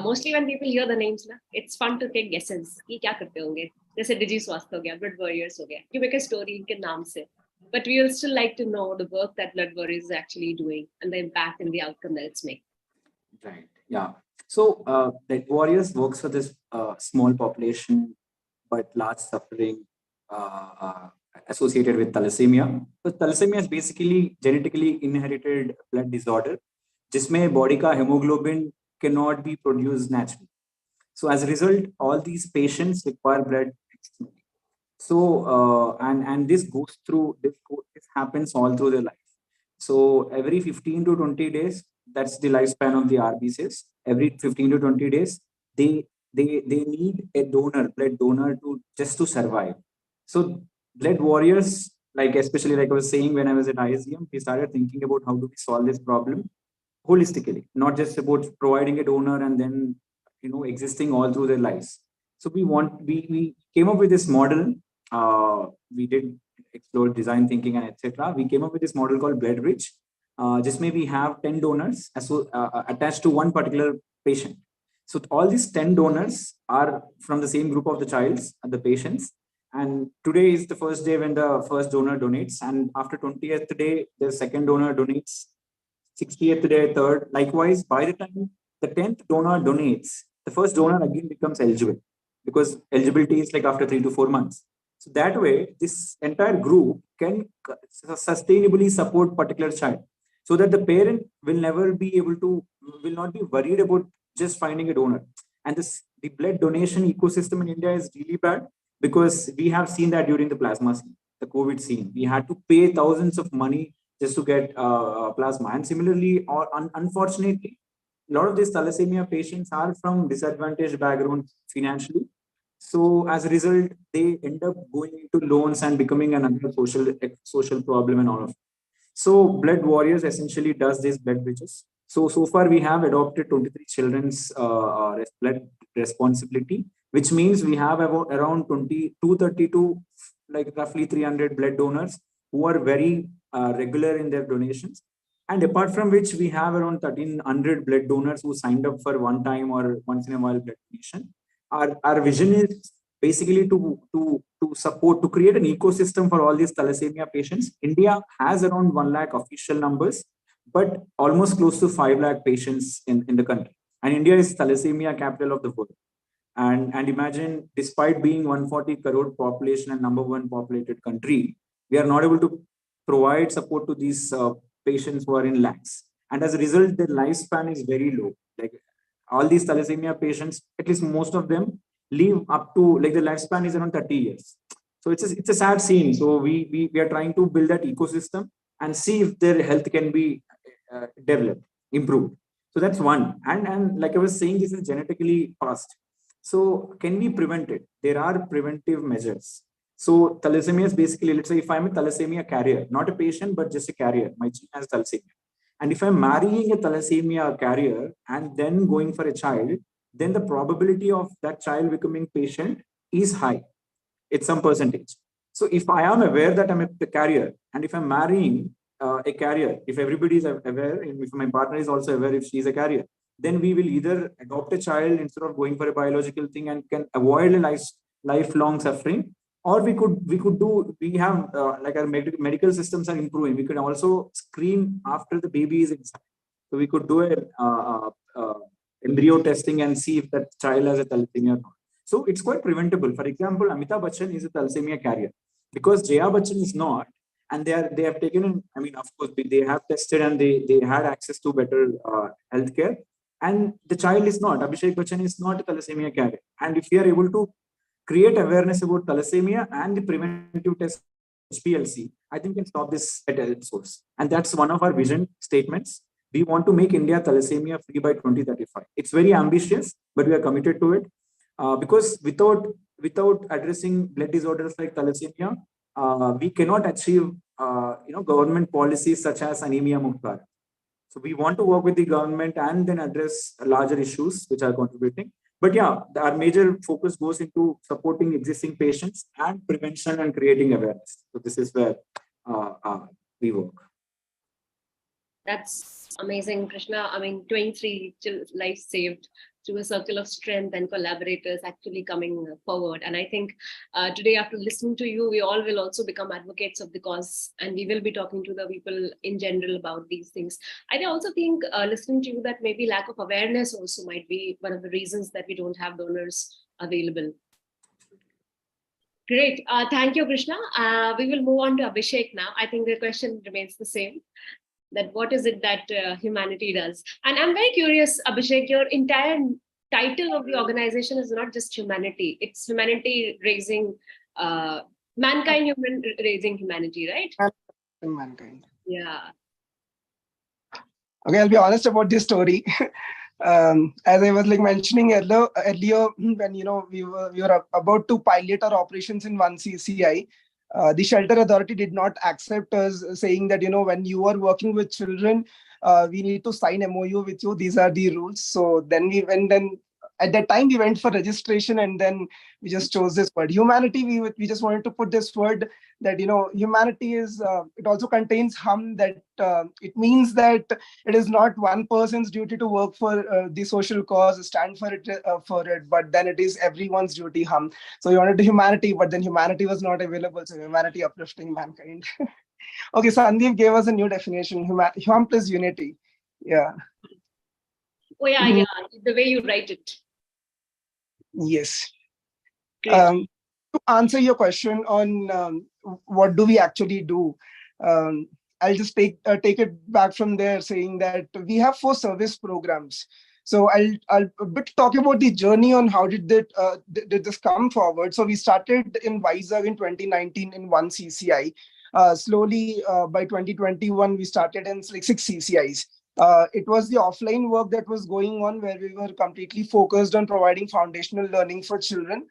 mostly when people hear the names, it's fun to take guesses. कि क्या करते होंगे? जैसे Digi Swasth हो गया, Blood Warriors हो गया. You make a story इनके नाम से. But we will still like to know the work that Blood Warriors is actually doing and the impact and the outcome that it's making. Right. Yeah. So that Warriors works for this small population but large suffering associated with thalassemia. So thalassemia is basically genetically inherited blood disorder, जिसमें body का hemoglobin cannot be produced naturally. So as a result, all these patients require blood. So and this goes through this happens all through their life. So every 15 to 20 days, that's the lifespan of the RBCs. Every 15 to 20 days, they need a blood donor to survive. So Blood Warriors, like especially like I was saying when I was at ISDM, we started thinking about how do we solve this problem holistically, not just about providing a donor and then existing all through their lives. So we came up with this model. We did explore design thinking and etc. We came up with this model called Blood Bridge. Just maybe have 10 donors attached to one particular patient. So all these 10 donors are from the same group of the patients. And today is the first day when the first donor donates. And after 20th day, the second donor donates. 60th day, third. Likewise, by the time the 10th donor donates, the first donor again becomes eligible, because eligibility is like after 3 to 4 months. So that way, this entire group can sustainably support particular child, so that the parent will not be worried about just finding a donor. And the blood donation ecosystem in India is really bad, because we have seen that during the plasma scene, the COVID scene, we had to pay thousands of money just to get plasma. And similarly, or unfortunately, a lot of these thalassemia patients are from disadvantaged backgrounds financially. So as a result, they end up going into loans and becoming another social problem and all of it. So Blood Warriors essentially does these blood bridges. So far we have adopted 23 children's blood responsibility, which means we have about around 232, like roughly 300 blood donors who are very regular in their donations. And apart from which, we have around 1,300 blood donors who signed up for one time or once in a while blood donation. Our vision is basically to support, to create an ecosystem for all these thalassemia patients. India has around 1 lakh official numbers, but almost close to 5 lakh patients in the country. And India is thalassemia capital of the world. And imagine, despite being 140 crore population and #1 populated country, we are not able to provide support to these patients who are in lakhs. And as a result, their lifespan is very low. Like all these thalassemia patients, at least most of them, live up to, like the lifespan is around 30 years. So it's a sad scene. So we are trying to build that ecosystem and see if their health can be developed, improved. So that's one. And like I was saying, this is genetically passed. So can we prevent it? There are preventive measures. So thalassemia is basically, let's say if I'm a thalassemia carrier, not a patient, but just a carrier, my gene has thalassemia. And if I'm marrying a thalassemia carrier and then going for a child, then the probability of that child becoming patient is high. It's some percentage. So if I am aware that I'm a carrier, and if I'm marrying a carrier, if everybody is aware, and if my partner is also aware if she's a carrier, then we will either adopt a child instead of going for a biological thing and can avoid a lifelong suffering, or we have like our medical systems are improving. We could also screen after the baby is inside. So we could do a embryo testing and see if that child has a thalassemia or not. So it's quite preventable. For example, Amitabh Bachchan is a thalassemia carrier because Jaya Bachchan is not, and they have taken in, I mean, of course, they have tested and they had access to better healthcare. And the child is not. Abhishek Bachchan is not a thalassemia carrier. And if we are able to create awareness about thalassemia and the preventive test HPLC, I think we can stop this at its source. And that's one of our vision statements. We want to make India thalassemia free by 2035. It's very ambitious, but we are committed to it. Because without addressing blood disorders like thalassemia, we cannot achieve government policies such as anemia mukta. So we want to work with the government and then address larger issues which are contributing. But yeah, our major focus goes into supporting existing patients and prevention and creating awareness. So this is where we work. That's amazing, Krishna. I mean, 23 lives saved through a circle of strength and collaborators actually coming forward. And I think today, after listening to you, we all will also become advocates of the cause, and we will be talking to the people in general about these things. I also think listening to you that maybe lack of awareness also might be one of the reasons that we don't have donors available. Great. Thank you, Krishna. We will move on to Abhishek now. I think the question remains the same. That what is it that humanity does? And I'm very curious, Abhishek, your entire title of the organization is not just humanity, it's humanity raising, mankind raising humanity, right? Mankind. Yeah. Okay, I'll be honest about this story. As I was mentioning earlier, when we were about to pilot our operations in one CCI, the shelter authority did not accept us, saying that when you are working with children, we need to sign MOU with you. These are the rules. So then we went. Then at that time we went for registration, and then we just chose this word humanity. We just wanted to put this word that humanity is. It also contains hum, that it means that it is not one person's duty to work for the social cause, stand for it, but then it is everyone's duty. Hum. So we wanted humanity, but then humanity was not available. So humanity uplifting mankind. Okay, Sandeep gave us a new definition: hum plus unity. Yeah. Oh yeah, yeah. The way you write it. Yes. Great. To answer your question on what do we actually do, I'll just take it back from there, saying that we have 4 service programs. So I'll a bit talk about the journey on how did this come forward. So we started in Vizag in 2019 in 1 CCI. Slowly by 2021 we started in 6 CCIs. It was the offline work that was going on, where we were completely focused on providing foundational learning for children.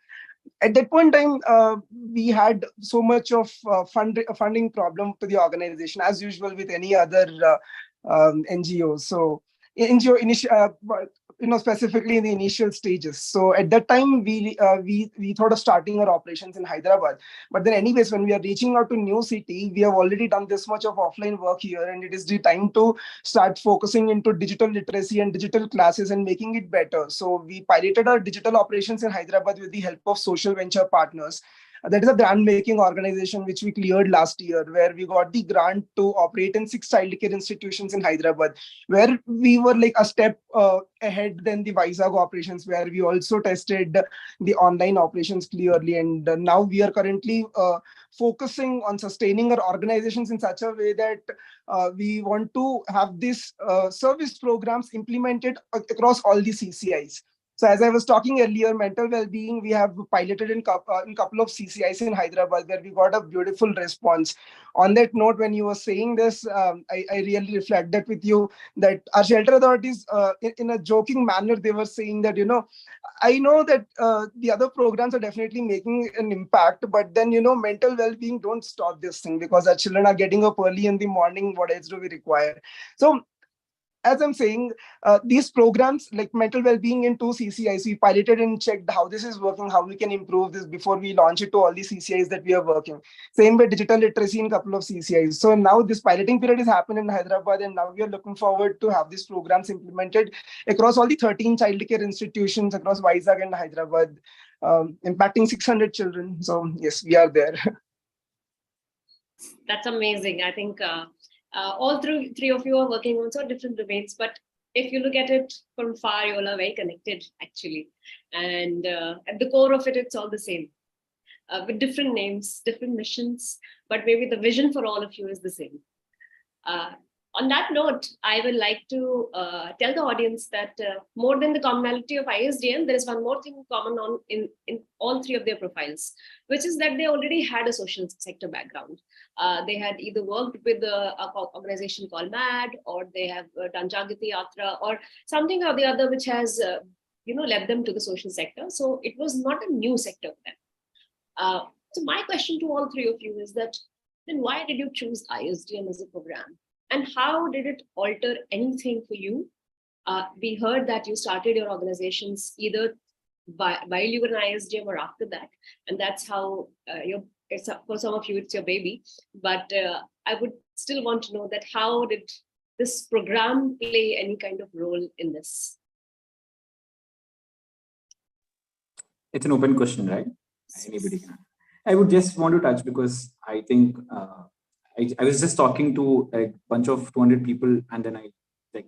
At that point in time, we had so much of funding problem to the organization, as usual with any other NGOs. So NGO initial, specifically in the initial stages. So at that time, we thought of starting our operations in Hyderabad. But then anyways, when we are reaching out to new city, we have already done this much of offline work here, and it is the time to start focusing into digital literacy and digital classes and making it better. So we piloted our digital operations in Hyderabad with the help of social venture partners. That is a grant making organization which we cleared last year, where we got the grant to operate in 6 childcare institutions in Hyderabad, where we were a step ahead than the Vizag operations, where we also tested the online operations clearly. And now we are currently focusing on sustaining our organizations in such a way that we want to have these service programs implemented across all the CCIs. So as I was talking earlier, mental well-being, we have piloted in couple of CCIs in Hyderabad, where we got a beautiful response. On that note, when you were saying this, I really reflected with you that our shelter authorities, in a joking manner, they were saying that, I know that the other programs are definitely making an impact, but then, mental well-being don't stop this thing, because our children are getting up early in the morning. What else do we require? So as I'm saying, these programs like mental well-being in 2 CCIs, we piloted and checked how this is working, how we can improve this before we launch it to all the CCIs that we are working. Same with digital literacy in a couple of CCIs. So now this piloting period is happening in Hyderabad, and now we are looking forward to have these programs implemented across all the 13 childcare institutions across Vizag and Hyderabad, impacting 600 children. So yes, we are there. That's amazing. I think all three of you are working on so different domains, but if you look at it from far, you all are very connected actually. And at the core of it, it's all the same, with different names, different missions, but maybe the vision for all of you is the same. On that note, I would like to tell the audience that more than the commonality of ISDM, there is one more thing common in all three of their profiles, which is that they already had a social sector background. They had either worked with an organization called MAD, or they have done Jagati Yatra, or something or the other which has led them to the social sector. So it was not a new sector for them. So my question to all three of you is that, then why did you choose ISDM as a program? And how did it alter anything for you? We heard that you started your organizations either while you were in ISDM or after that. And that's how for some of you, it's your baby. But I would still want to know that how did this program play any kind of role in this? It's an open question, right? Anybody can. I would just want to touch because I think I was just talking to a bunch of 200 people, and then I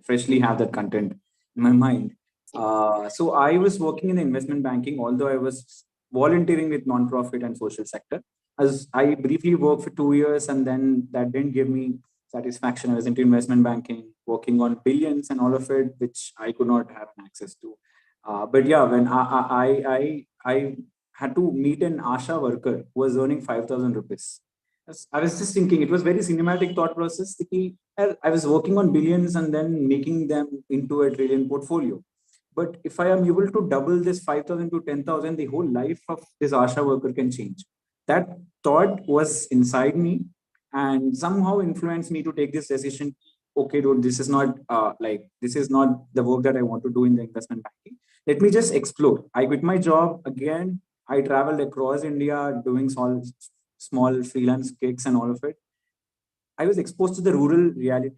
freshly have that content in my mind. So I was working in investment banking, although I was volunteering with non-profit and social sector. As I briefly worked for 2 years, and then that didn't give me satisfaction. I was into investment banking, working on billions and all of it, which I could not have access to. But yeah, when I had to meet an ASHA worker who was earning 5,000 rupees. I was just thinking, it was very cinematic thought process. I was working on billions and then making them into a trillion portfolio. But if I am able to double this 5,000 to 10,000, the whole life of this ASHA worker can change. That thought was inside me and somehow influenced me to take this decision. Okay, dude, this is not the work that I want to do in the investment banking. Let me just explore. I quit my job again. I traveled across India doing small freelance gigs and all of it. I was exposed to the rural reality,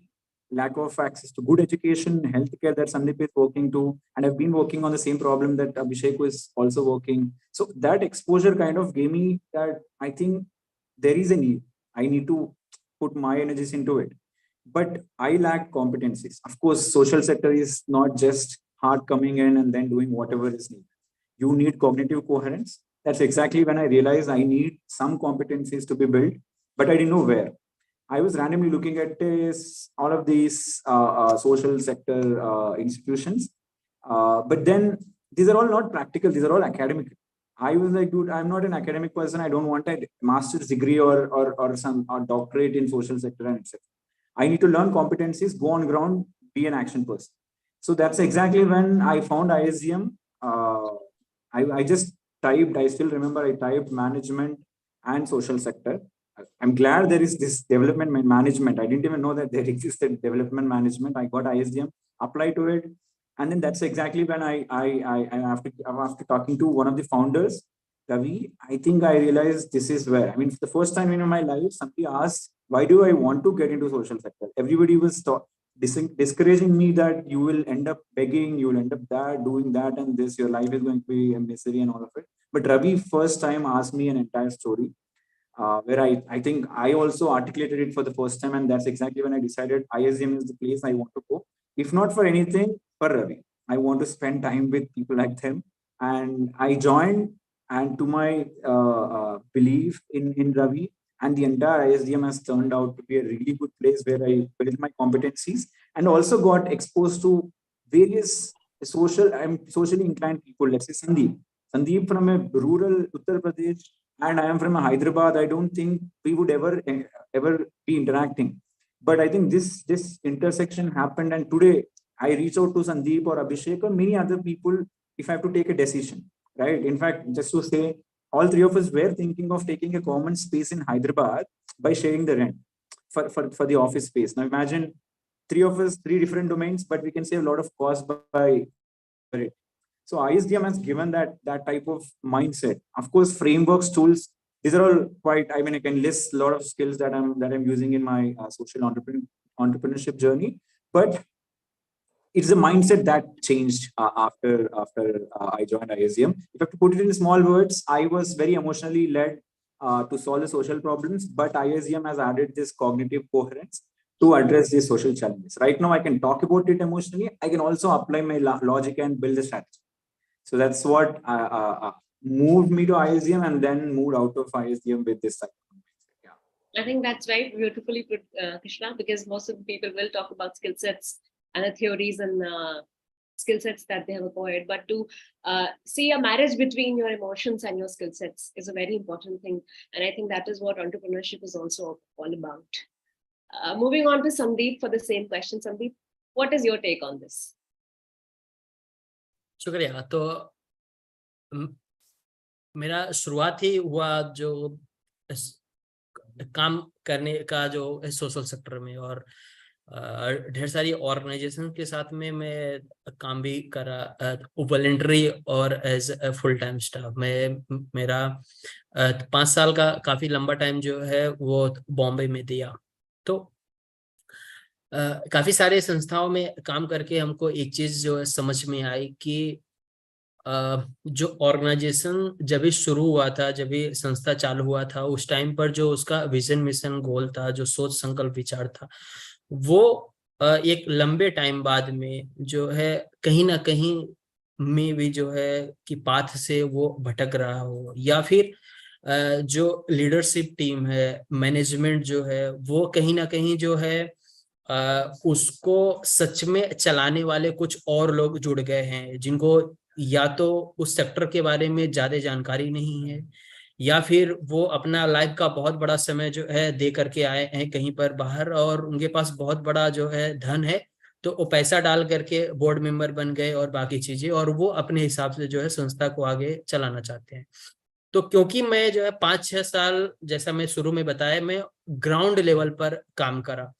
lack of access to good education, healthcare that Sandeep is working to, and I've been working on the same problem that Abhishek was also working. So that exposure kind of gave me that I think there is a need. I need to put my energies into it. But I lack competencies. Of course, social sector is not just hard coming in and then doing whatever is needed. You need cognitive coherence. That's exactly when I realized I need some competencies to be built, but I didn't know where. I was randomly looking at all of these social sector institutions, but then these are all not practical. These are all academic. I was like, dude, I'm not an academic person. I don't want a master's degree or some doctorate in social sector and etc. I need to learn competencies, go on ground, be an action person. So that's exactly when I found ISDM. I just typed, I still remember I typed management and social sector. I'm glad there is this development management. I didn't even know that there existed development management. I got ISDM, applied to it. And then that's exactly when after talking to one of the founders, Ravi, I think I realized this is where, I mean, for the first time in my life, somebody asked, why do I want to get into social sector? Everybody was discouraging me that you will end up begging, you will end up doing that and this, your life is going to be a misery and all of it. But Ravi first time asked me an entire story where I think I also articulated it for the first time, and that's exactly when I decided ISDM is the place I want to go. If not for anything, for Ravi. I want to spend time with people like them. And I joined, and to my belief in Ravi, and the entire ISDM has turned out to be a really good place where I built my competencies and also got exposed to various socially inclined people. Let's say Sandeep from a rural Uttar Pradesh, and I am from a Hyderabad. I don't think we would ever be interacting. But I think this intersection happened, and today I reach out to Sandeep or Abhishek or many other people if I have to take a decision, right? In fact, just to say, all three of us were thinking of taking a common space in Hyderabad by sharing the rent for the office space. Now imagine three different domains, but we can save a lot of cost by it. So ISDM has given that type of mindset. Of course, frameworks, tools, these are all quite, I mean, I can list a lot of skills that I'm using in my social entrepreneurship journey, but it's a mindset that changed after I joined ISDM. If I have to put it in small words, I was very emotionally led to solve the social problems, but ISDM has added this cognitive coherence to address these social challenges. Right now, I can talk about it emotionally. I can also apply my logic and build a strategy. So that's what moved me to ISDM, and then moved out of ISDM with this type of mindset. Yeah. I think that's very beautifully put, Krishna, because most of the people will talk about skill sets and the theories and skill sets that they have acquired. But to see a marriage between your emotions and your skill sets is a very important thing. And I think that is what entrepreneurship is also all about. Moving on to Sandeep for the same question. Sandeep, what is your take on this? शुक्रिया। तो मेरा शुरुआत ही हुआ जो काम करने का जो सोशल सेक्टर में, और ढेर सारी ऑर्गेनाइजेशन के साथ में मैं काम भी करा, वॉलंटरी और एज फुल टाइम स्टाफ। मैं मेरा 5 साल का काफी लंबा टाइम जो है वो बॉम्बे में दिया। तो काफी सारे संस्थाओं में काम करके हमको एक चीज जो है समझ में आई कि जो ऑर्गेनाइजेशन जब भी शुरू हुआ था, जब भी संस्था चालू हुआ था, उस टाइम पर जो उसका विजन मिशन गोल था, जो सोच संकल्प विचार था, वो एक लंबे टाइम बाद में जो है कहीं ना कहीं में भी जो है कि पाथ से वो भटक रहा हो, या फिर जो लीडरशिप टीम है, मैनेजमेंट जो है, वो कहीं ना कहीं जो है उसको सच में चलाने वाले कुछ और लोग जुड़ गए हैं, जिनको या तो उस सेक्टर के बारे में ज्यादा जानकारी नहीं है, या फिर वो अपना लाइफ का बहुत बड़ा समय जो है दे करके आए हैं कहीं पर बाहर, और उनके पास बहुत बड़ा जो है धन है, तो वो पैसा डाल करके बोर्ड मेंबर बन गए और बाकी चीजें, और वो अपने हिसाब से जो है संस्था को आगे चलाना चाहते हैं। तो क्योंकि मैं जो है 5-6 साल, जैसा मैं शुरू में बताया, मैं ग्राउंड लेवल पर काम करा,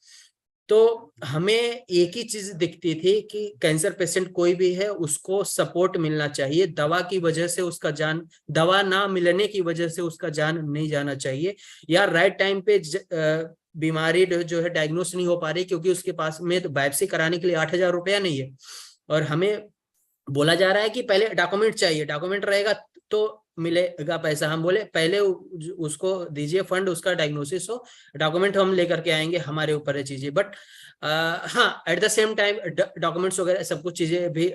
तो हमें एक ही चीज दिखती थी कि कैंसर पेशेंट कोई भी है, उसको सपोर्ट मिलना चाहिए। दवा की वजह से उसका जान, दवा ना मिलने की वजह से उसका जान नहीं जाना चाहिए, या राइट टाइम पे बीमारी जो है डायग्नोस नहीं हो पा रही क्योंकि उसके पास में तो बायोप्सी कराने के लिए 8,000 रुपया नहीं है, और हमें बोला जा रहा है कि पहले डॉक्यूमेंट चाहिए, डॉक्यूमेंट रहेगा तो मिलेगा पैसा। हम बोले पहले उसको दीजिए फंड, उसका डायग्नोसिस हो, डॉक्यूमेंट हम लेकर के आएंगे, हमारे ऊपर है चीजें। बट हाँ, at the same time documents वगैरह सब कुछ चीजें भी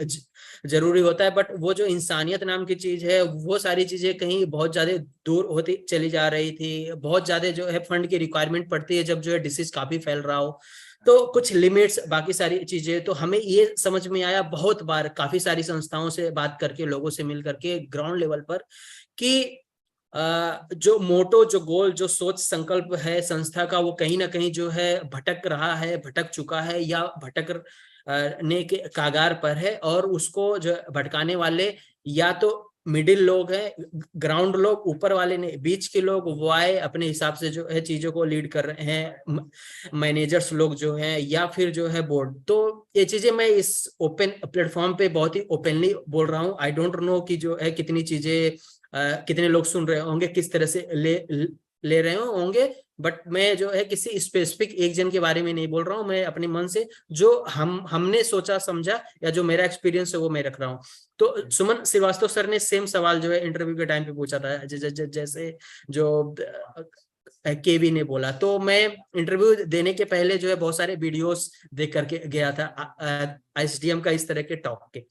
जरूरी होता है, बट वो जो इंसानियत नाम की चीज है, वो सारी चीजें कहीं बहुत ज्यादा दूर होती चली जा रही थी। बहुत ज्यादा जो है फंड की रिक्वायरमेंट पड़ती है जब जो है डिसीज काफी फैल रहा हो, तो कुछ लिमिट्स, बाकी सारी चीजें। तो हमें ये समझ में आया बहुत बार, काफी सारी संस्थाओं से बात करके, लोगों से मिल करके ग्राउंड लेवल पर, कि जो मोटो, जो गोल, जो सोच संकल्प है संस्था का, वो कहीं ना कहीं जो है भटक रहा है, भटक चुका है, या भटक ने के कागार पर है, और उसको जो भटकाने वाले या तो मिडिल लोग हैं, ग्राउंड लोग, ऊपर वाले ने, बीच के लोग, वो आए अपने हिसाब से जो है चीजों को लीड कर रहे हैं, मैनेजर्स लोग जो हैं, या फिर जो है बोर्ड। तो ये चीजें मैं इस ओपन प्लेटफॉर्म पे बहुत ही ओपनली बोल रहा हूँ। आई डोंट नो कि जो है कितनी चीजें कितने लोग सुन रहे होंगे, किस तरह से ले रहे होंगे, बट मैं जो है किसी स्पेसिफिक एक जन के बारे में नहीं बोल रहा हूँ। मैं अपने मन से जो हमने सोचा समझा, या जो मेरा एक्सपीरियंस है, वो मैं रख रहा हूँ। तो सुमन श्रीवास्तव सर ने सेम सवाल जो है इंटरव्यू के टाइम पे पूछा था, जैसे जो केवी ने बोला। तो मैं इंटरव्यू देने के पहले जो है बहुत सारे वीडियोस देख करके गया था ISDM का, इस तरह के टॉक के।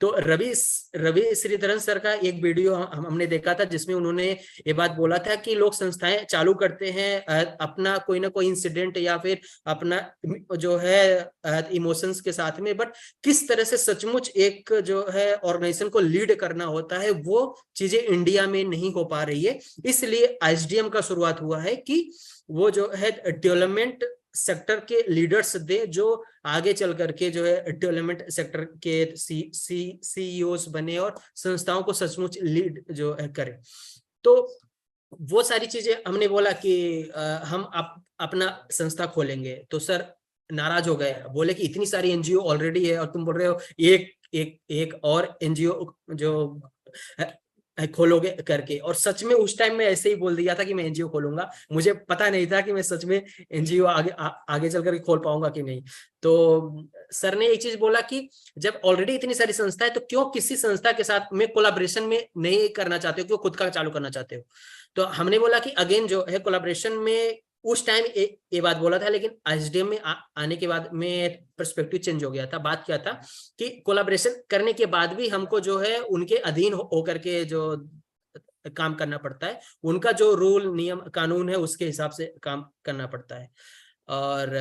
तो रवि श्रीधरन सर का एक वीडियो हमने देखा था, जिसमें उन्होंने ये बात बोला था कि लोग संस्थाएं चालू करते हैं अपना कोई ना कोई इंसिडेंट, या फिर अपना जो है इमोशंस के साथ में, बट किस तरह से सचमुच एक जो है ऑर्गेनाइजेशन को लीड करना होता है, वो चीजें इंडिया में नहीं हो पा रही है। इसलिए ISDM का शुरुआत हुआ है कि वो जो है डेवलपमेंट सेक्टर के लीडर्स दे, जो आगे चल करके जो है डेवलपमेंट सेक्टर के CEOs बने और संस्थाओं को सचमुच लीड जो है करे। तो वो सारी चीजें हमने बोला कि हम अपना संस्था खोलेंगे। तो सर नाराज हो गए, बोले कि इतनी सारी एनजीओ ऑलरेडी है और तुम बोल रहे हो एक और एनजीओ जो खोलोगे करके। और सच में उस टाइम में ऐसे ही बोल दिया था कि मैं एनजीओ खोलूंगा, मुझे पता नहीं था कि मैं सच में एनजीओ आगे चल करके खोल पाऊंगा कि नहीं। तो सर ने एक चीज बोला कि जब ऑलरेडी इतनी सारी संस्था है तो क्यों किसी संस्था के साथ में कोलैबोरेशन में नहीं करना चाहते हो, क्यों खुद का चालू करना चाहते हो। तो हमने बोला कि अगेन जो है कोलैबोरेशन में उस टाइम ये बात बोला था, लेकिन आईएसडीएम में आने के बाद में पर्सपेक्टिव चेंज हो गया था। बात क्या था कि कोलैबोरेशन करने के बाद भी हमको जो है उनके अधीन होकर के जो काम करना पड़ता है, उनका जो रूल नियम कानून है उसके हिसाब से काम करना पड़ता है। और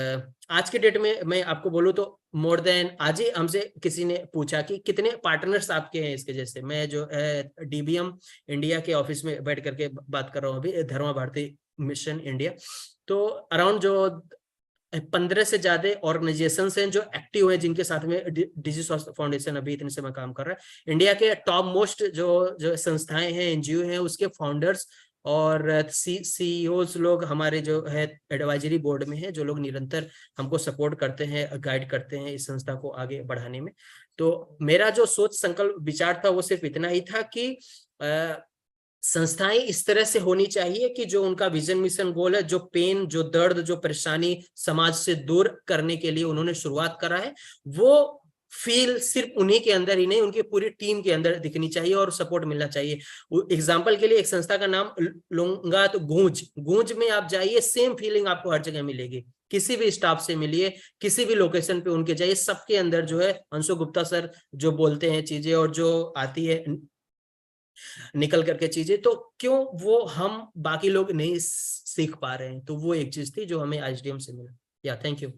आज के डेट में मैं आपको बोलूं तो मोर देन, आज ही हमसे किसी ने पूछा कि कितने पार्टनर्स आपके हैं इसके जैसे। मैं जो है डीबीएम इंडिया के ऑफिस में बैठ करके बात कर रहा हूँ अभी, धर्मा भारती मिशन इंडिया। तो अराउंड जो 15 से ज्यादा ऑर्गेनाइजेशन हैं जो एक्टिव है, जिनके साथ में डिजिटल स्वास्थ्य फाउंडेशन अभी इतने समय काम कर रहा है। इंडिया के टॉप मोस्ट जो संस्थाएं हैं, एनजीओ हैं, उसके फाउंडर्स और सीईओज लोग हमारे जो है एडवाइजरी बोर्ड में है, जो लोग निरंतर हमको सपोर्ट करते हैं, गाइड करते हैं इस संस्था को आगे बढ़ाने में। तो मेरा जो सोच संकल्प विचार था वो सिर्फ इतना ही था कि संस्थाएं इस तरह से होनी चाहिए कि जो उनका विजन मिशन गोल है, जो पेन, जो दर्द, जो परेशानी समाज से दूर करने के लिए उन्होंने शुरुआत करा है, वो फील सिर्फ उन्हीं के अंदर ही नहीं, उनकी पूरी टीम के अंदर दिखनी चाहिए और सपोर्ट मिलना चाहिए। एग्जाम्पल के लिए एक संस्था का नाम लूंगा तो गूंज में आप जाइए, सेम फीलिंग आपको हर जगह मिलेगी। किसी भी स्टाफ से मिलिए, किसी भी लोकेशन पे उनके जाइए, सबके अंदर जो है अंशु गुप्ता सर जो बोलते हैं चीजें और जो आती है निकल करके चीजें, तो क्यों वो हम बाकी लोग नहीं सीख पा रहे हैं। तो वो एक चीज थी जो हमें आईएसडीएम से मिला। या thank you.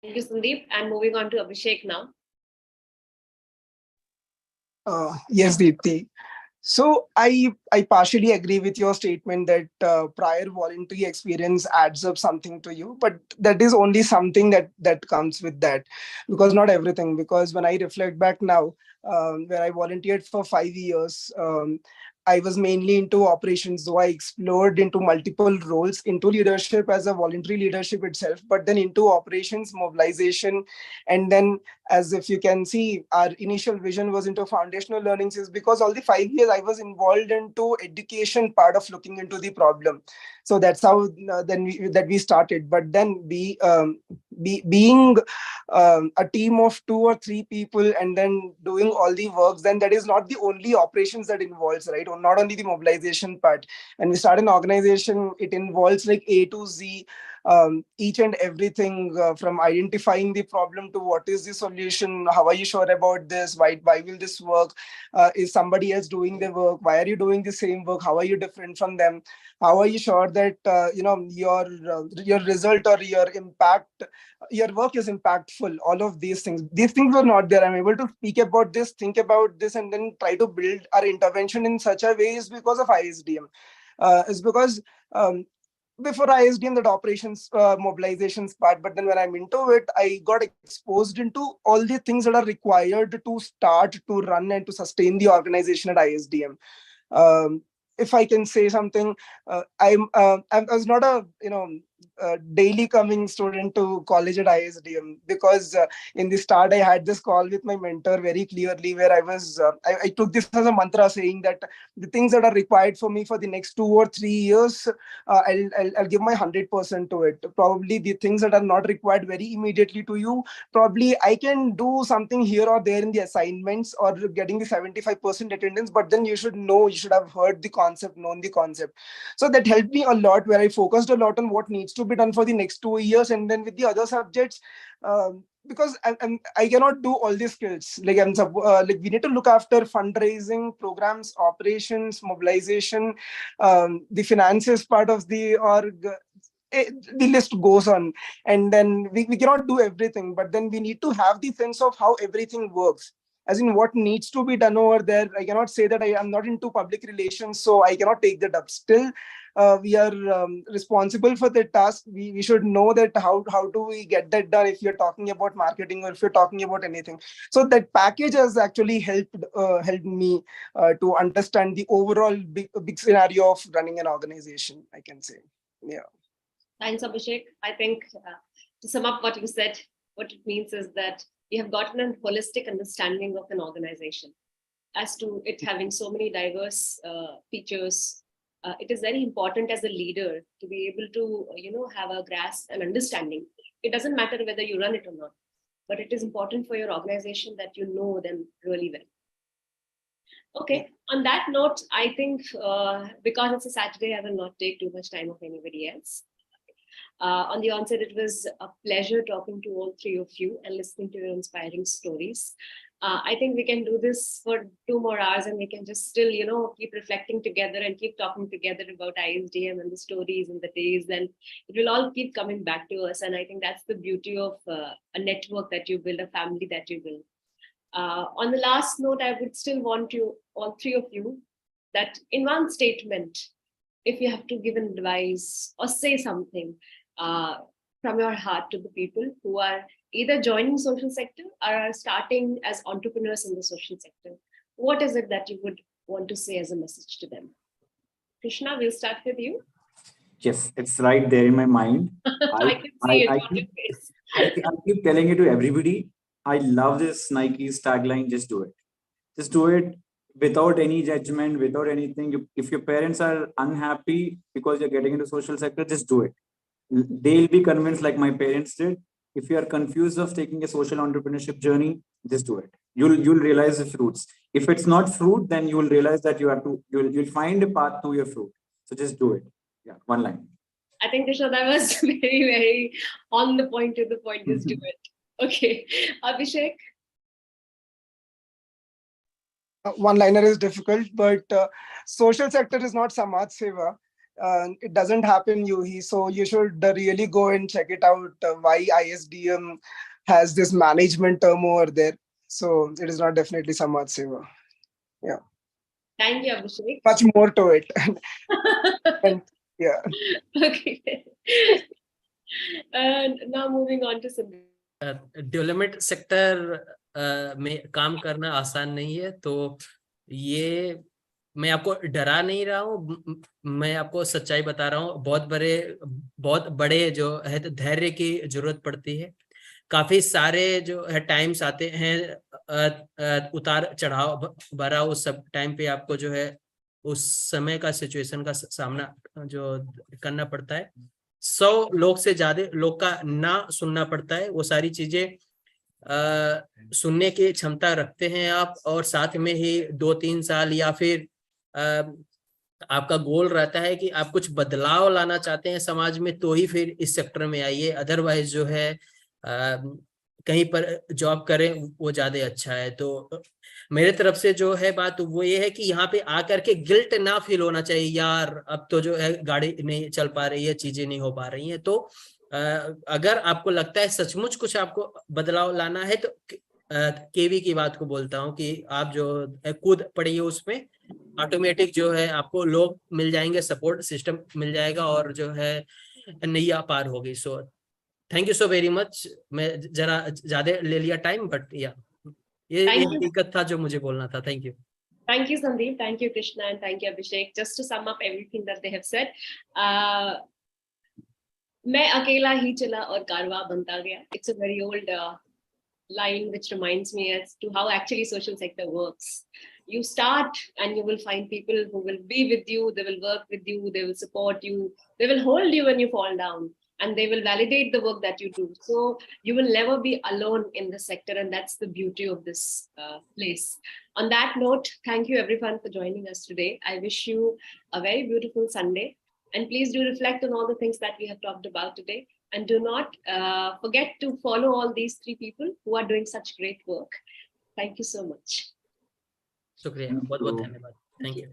Thank you, Sandeep. And moving on to Abhishek now. Yes, Deepti. So I partially agree with your statement that prior voluntary experience adds up something to you, but that is only something that comes with that, because not everything. Because when I reflect back now, where I volunteered for 5 years, I was mainly into operations, though I explored into multiple roles, into leadership as a voluntary leadership itself, but then into operations, mobilization, and then, as if you can see, our initial vision was into foundational learnings, is because all the 5 years I was involved into education part of looking into the problem. So that's how that we started. But then being a team of 2 or 3 people and then doing all the works, then that is not the only operations that involves, right? Or not only the mobilization part. And we start an organization, it involves like A to Z, each and everything, from identifying the problem to what is the solution, how are you sure about this, why will this work, is somebody else doing the work, why are you doing the same work, how are you different from them, how are you sure that your result or your impact, your work is impactful. All of these things were not there. I'm able to speak about this, think about this, and then try to build our intervention in such a way is because of ISDM. Is because before ISDM, that operations mobilizations part, but then when I'm into it, I got exposed into all the things that are required to start, to run, and to sustain the organization at ISDM. If I can say something, I was not a daily coming student to college at ISDM, because in the start I had this call with my mentor very clearly, where I took this as a mantra, saying that the things that are required for me for the next 2 or 3 years, I'll give my 100% to it. Probably the things that are not required very immediately to you, probably I can do something here or there in the assignments or getting the 75% attendance, but then you should have heard the concept, known the concept. So that helped me a lot, where I focused a lot on what needs to be done for the next 2 years, and then with the other subjects, because I cannot do all these skills. Like we need to look after fundraising, programs, operations, mobilization, the finances part of the org. The list goes on, and then we cannot do everything, but then we need to have the sense of how everything works, as in what needs to be done over there. I cannot say that I am not into public relations, so I cannot take that up. Still, we are responsible for the task. We should know that how do we get that done, if you're talking about marketing or if you're talking about anything. So that package has actually helped me to understand the overall big scenario of running an organization, I can say. Yeah. Thanks, Abhishek. I think To sum up what you said, what it means is that you have gotten a holistic understanding of an organization. As to it having so many diverse features, it is very important as a leader to be able to, have a grasp and understanding. It doesn't matter whether you run it or not, but it is important for your organization that you know them really well. Okay, on that note, I think because it's a Saturday, I will not take too much time of anybody else. On the onset, it was a pleasure talking to all three of you and listening to your inspiring stories. I think we can do this for 2 more hours and we can just still, keep reflecting together and keep talking together about ISDM and the stories and the days, and it will all keep coming back to us. And I think that's the beauty of a network that you build, a family that you build. On the last note, I would still want you, all three of you, that in one statement, if you have to give an advice or say something from your heart to the people who are either joining social sector or are starting as entrepreneurs in the social sector, what is it that you would want to say as a message to them? Krishna, we'll start with you. Yes, it's right there in my mind. I can see it on your face. I keep telling it to everybody. I love this Nike's tagline, just do it. Just do it without any judgment, without anything. If your parents are unhappy because you're getting into social sector, just do it. They'll be convinced like my parents did. If you are confused of taking a social entrepreneurship journey, just do it. You'll realize the fruits. If it's not fruit, then you will realize that you'll find a path to your fruit. So just do it. Yeah, one line. I think Krishna, that was very, very on the point, to the point. Just do it. Okay, Abhishek. One-liner is difficult, but social sector is not Samaj Seva. It doesn't happen so you should really go and check it out why ISDM has this management term over there. So it is not definitely Samaj Seva. Yeah. Thank you, Abhishek. Much more to it. And, yeah. Okay. And now moving on to Sandeep. Development sector में काम करना आसान नहीं है, तो ये मैं आपको डरा नहीं रहा हूँ, मैं आपको सच्चाई बता रहा हूँ। बहुत बड़े जो है तो धैर्य की जरूरत पड़ती है। काफी सारे जो है टाइम्स आते हैं, उतार चढ़ाव भरा, उस सब टाइम पे आपको जो है उस समय का सिचुएशन का सामना जो करना पड़ता है। 100 लोग से ज्यादा लोग का ना सुनना पड़ता है। वो सारी चीजें सुनने की क्षमता रखते हैं आप, और साथ में ही 2-3 साल या फिर आपका गोल रहता है कि आप कुछ बदलाव लाना चाहते हैं समाज में, तो ही फिर इस सेक्टर में आइए। अदरवाइज जो है कहीं पर जॉब करें वो ज्यादा अच्छा है। तो मेरे तरफ से जो है बात वो ये है कि यहाँ पे आकर के गिल्ट ना फील होना चाहिए, यार अब तो जो है गाड़ी नहीं चल पा रही है, चीजें नहीं हो पा रही हैं। तो अगर आपको लगता है सचमुच कुछ आपको बदलाव लाना है, तो केवी की बात को बोलता हूँ कि आप जो कूद पड़िए उसमें, ऑटोमेटिक जो है आपको लोग मिल जाएंगे, सपोर्ट सिस्टम मिल जाएगा और जो है नैया पार होगी। So thank you so very much. मैं जरा ज्यादा ले लिया टाइम, बट या ये हकीकत था जो मुझे बोलना था। Thank you. Thank you, Sandeep. Thank you, Krishna, and thank you, Abhishek. Just to sum up everything that they have said, मैं अकेला ही चला और कारवां बनता गया. It's a very old line which reminds me as to how actually social sector works. You start and you will find people who will be with you, they will work with you, they will support you, they will hold you when you fall down, and they will validate the work that you do. So you will never be alone in the sector, and that's the beauty of this place. On that note, thank you everyone for joining us today. I wish you a very beautiful Sunday, and please do reflect on all the things that we have talked about today. And do not forget to follow all these 3 people who are doing such great work. Thank you so much. शुक्रिया, बहुत बहुत धन्यवाद। Thank you.